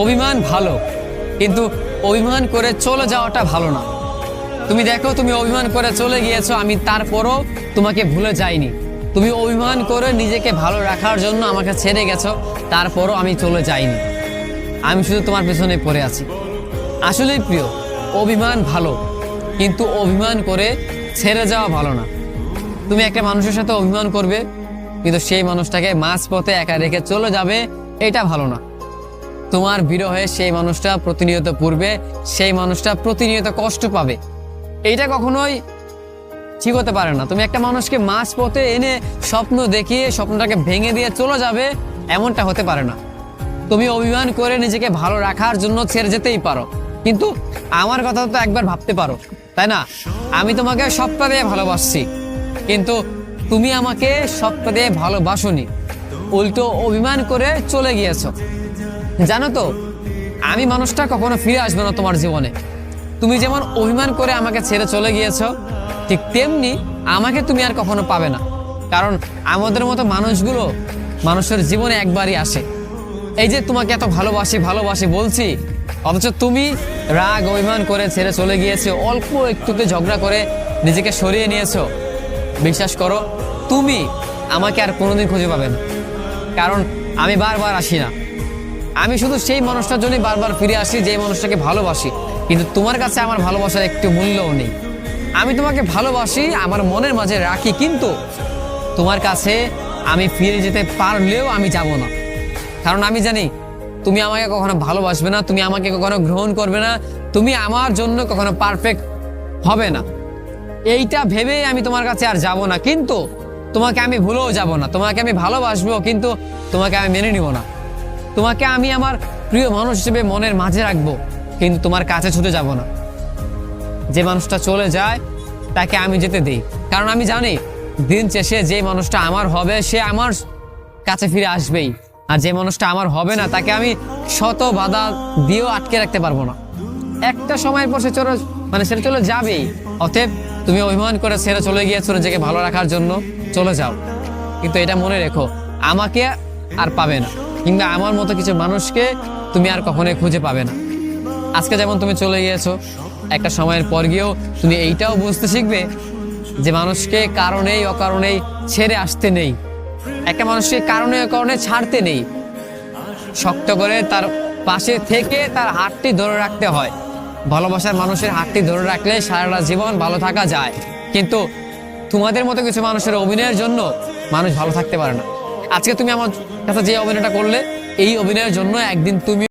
অভিমান ভালো, কিন্তু অভিমান করে চলে যাওয়াটা ভালো না। তুমি দেখো, তুমি অভিমান করে চলে গিয়েছো, আমি তারপরও তোমাকে ভুলে যাইনি। তুমি অভিমান করে নিজেকে ভালো রাখার জন্য আমাকে ছেড়ে গেছো, তারপরও আমি চলে যাইনি। আমি শুধু তোমার পেছনে পড়ে আছি। আসলেই প্রিয়, অভিমান ভালো, কিন্তু অভিমান করে ছেড়ে যাওয়া ভালো না। তুমি একটা মানুষের সাথে অভিমান করবে, কিন্তু সেই মানুষটাকে মাঝপথে একা রেখে চলে যাবে, এটা ভালো না। তোমার বিরহে সেই মানুষটা প্রতিনিয়ত পড়বে, সেই মানুষটা প্রতিনিয়ত কষ্ট পাবে, এইটা কখনোই ঠিক হতে পারে না। তুমি একটা মানুষকে মাঝপথে এনে স্বপ্ন দেখিয়ে স্বপ্নটাকে ভেঙে দিয়ে চলে যাবে, এমনটা হতে পারে না। তুমি অভিমান করে নিজেকে ভালো রাখার জন্য ছেড়ে যেতেই পারো, কিন্তু আমার কথা তো একবার ভাবতে পারো, তাই না? আমি তোমাকে সবটা দিয়ে ভালোবাসছি, কিন্তু তুমি আমাকে সবটা দিয়ে ভালোবাসোনি, উল্টো অভিমান করে চলে গিয়েছো। জানো তো, আমি মানুষটা কখনো ফিরে আসবে না তোমার জীবনে। তুমি যেমন অভিমান করে আমাকে ছেড়ে চলে গিয়েছো, ঠিক তেমনি আমাকে তুমি আর কখনো পাবে না। কারণ আমাদের মতো মানুষগুলো মানুষের জীবনে একবারই আসে। এই যে তোমাকে এত ভালোবাসি ভালোবাসি বলছি, অথচ তুমি রাগ অভিমান করে ছেড়ে চলে গিয়েছো, অল্প একটুতে ঝগড়া করে নিজেকে সরিয়ে নিয়েছো। বিশ্বাস করো, তুমি আমাকে আর কোনোদিন খুঁজে পাবে না, কারণ আমি বারবার আসি না। আমি শুধু সেই মানুষটার জন্যই বারবার ফিরে আসি যে মানুষটাকে ভালোবাসি, কিন্তু তোমার কাছে আমার ভালোবাসার একটু মূল্যও নেই। আমি তোমাকে ভালোবাসি, আমার মনের মাঝে রাখি, কিন্তু তোমার কাছে আমি ফিরে যেতে পারলেও আমি যাব না। কারণ আমি জানি তুমি আমাকে কখনো ভালোবাসবে না, তুমি আমাকে কখনো গ্রহণ করবে না, তুমি আমার জন্য কখনো পারফেক্ট হবে না। এইটা ভেবেই আমি তোমার কাছে আর যাব না, কিন্তু তোমাকে আমি ভুলেও যাব না। তোমাকে আমি ভালোবাসবো, কিন্তু তোমাকে আমি মেনে নিব না। তোমাকে আমি আমার প্রিয় মানুষ হিসেবে মনের মাঝে রাখবো, কিন্তু তোমার কাছে ছুটে যাব না। যে মানুষটা চলে যায় তাকে আমি যেতে দিই, কারণ আমি জানি দিন শেষে যে মানুষটা আমার হবে সে আমার কাছে ফিরে আসবেই, আর যে মানুষটা আমার হবে না তাকে আমি শত বাধা দিয়েও আটকে রাখতে পারবো না। একটা সময় পর সে সেটা চলে যাবেই। অতএব তুমি অভিমান করে ছেড়ে চলে গিয়েছো নিজেকে ভালো রাখার জন্য, চলে যাও, কিন্তু এটা মনে রেখো, আমাকে আর পাবে না, কিংবা আমার মতো কিছু মানুষকে তুমি আর কখনোই খুঁজে পাবে না। আজকে যেমন তুমি চলে গিয়েছো, একটা সময়ের পর গিয়েও তুমি এইটাও বুঝতে শিখবে যে মানুষকে কারণেই অকারণেই ছেড়ে আসতে নেই, একটা মানুষকে কারণে অকারণে ছাড়তে নেই। শক্ত করে তার পাশে থেকে তার হাতটি ধরে রাখতে হয়। ভালোবাসার মানুষের হাতটি ধরে রাখলে সারাটা জীবন ভালো থাকা যায়, কিন্তু তোমাদের মতো কিছু মানুষের অভিনয়ের জন্য মানুষ ভালো থাকতে পারে না। আজকে তুমি আমার কাছে যে অভিনয়টা করলে, এই অভিনয়ের জন্য একদিন তুমি